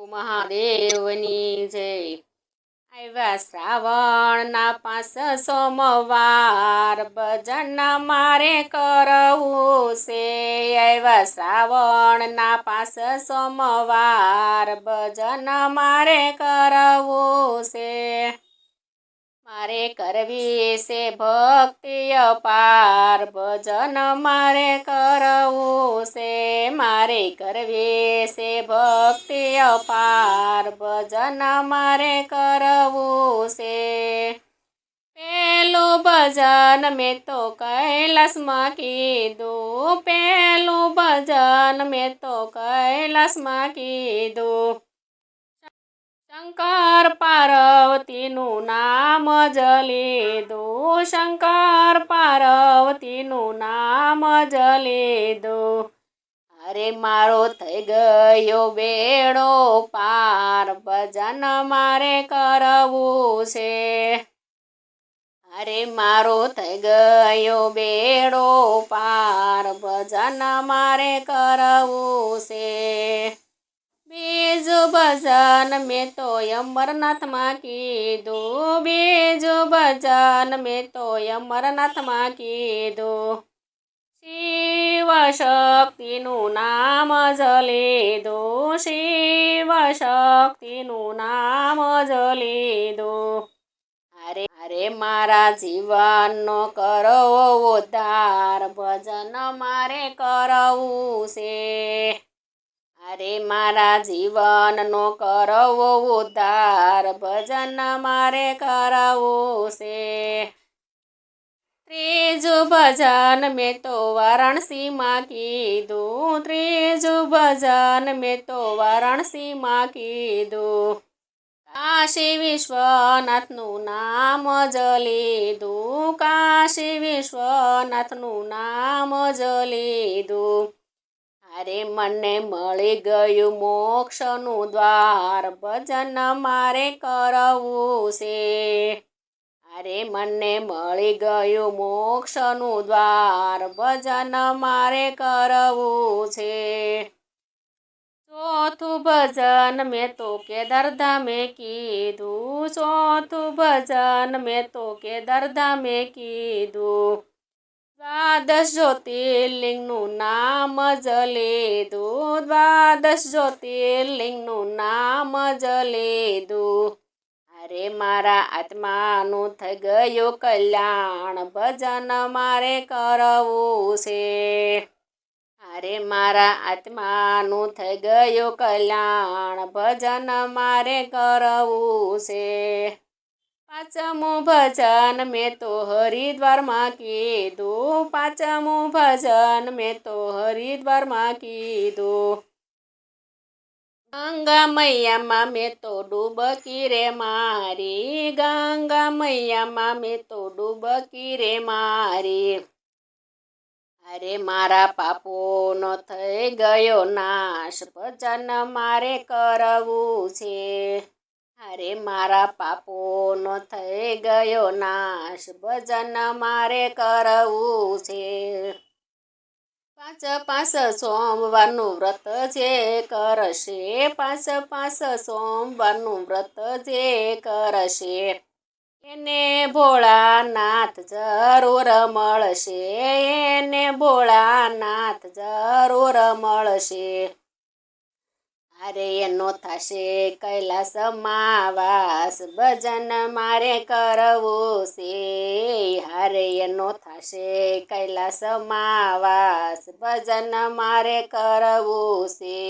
મહાદેવની જય। આવ્યા શ્રાવણના 5 સોમવાર ભજન મારે કરવું છે। આવ્યા શ્રાવણના 5 સોમવાર ભજન મારે કરવું છે। મારે કરવી છે ભક્તિ અપાર ભજન મારે કરવું છે। મારે કરવી છે ભક્તિ અપાર ભજન મારે કરવું છે। પેલું ભજન મેં તો કૈલાસમાં કીધું, પેલું ભજન મેં તો કૈલાસમાં કીધું। શંકર પાર્વતીનું નામ જ લીધું, શંકર પાર્વતીનું નામ જ લીધું। અરે મારો થઈ ગયો બેડો પાર ભજન મારે કરવું છે। અરે મારો થઈ ગયો બેડો પાર ભજન મારે કરવું છે। બીજું ભજન મેં તો અમરનાથમાં કીધું, બીજું ભજન મેં તો અમરનાથમાં કીધું। શિવ શક્તિનું નામ જ લીધું, શિવ શક્તિનું નામ જ લીધું। અરે મારા જીવનનો કરો ઉદ્ધાર ભજન મારે કરવું છે। અરે મારા જીવનનો કરવો ઉદ્ધાર ભજન મારે કરવું છે। ત્રીજું ભજન મેં તો વારાણસીમાં કીધું, ત્રીજું ભજન મેં તો વારાણસીમાં કીધું। કાશી વિશ્વનાથનું નામ જ લીધું, કાશી વિશ્વનાથનું નામ જ લીધું। અરે મને મળી ગયું મોક્ષનું દ્વાર ભજન મારે કરવું છે। અરે મને મળી ગયું મોક્ષનું દ્વાર ભજન મારે કરવું છે। ચોથું ભજન મેં તો કેદારધામે કીધું, ચોથું ભજન મેં તો કેદારધામે કીધું। 12 જ્યોતિર્લિંગનું નામ જ લીધું, 12 જ્યોતિર્લિંગનું નામ જ લીધું। અરે મારા આત્માનું થઈ ગયું કલ્યાણ ભજન મારે કરવું છે। અરે મારા આત્માનું થઈ ગયું કલ્યાણ ભજન મારે કરવું છે। પાંચમું ભજન મેં તો હરિદ્વારમાં કીધું, પાંચમું ભજન મેં તો હરિદ્વારમાં કીધું। ગંગા મૈયામાં મેં તો ડૂબકી રે મારી, ગંગા મૈયામાં મેં તો ડૂબકી રે મારી। અરે મારા પાપોનો થઈ ગયો નાશ ભજન મારે કરવું છે। અરે મારા પાપોનો થઈ ગયો નાશ ભજન મારે કરવું છે। 5 સોમવારનું વ્રત જે કરશે, 5 સોમવારનું વ્રત જે કરશે એને ભોળાનાથ જરૂર મળશે, એને ભોળાનાથ જરૂર મળશે। અરે એનો થશે કૈલાસમાં વાસ ભજન મારે કરવું છે। અરે એનો થશે કૈલાસમાં વાસ ભજન મારે કરવું છે।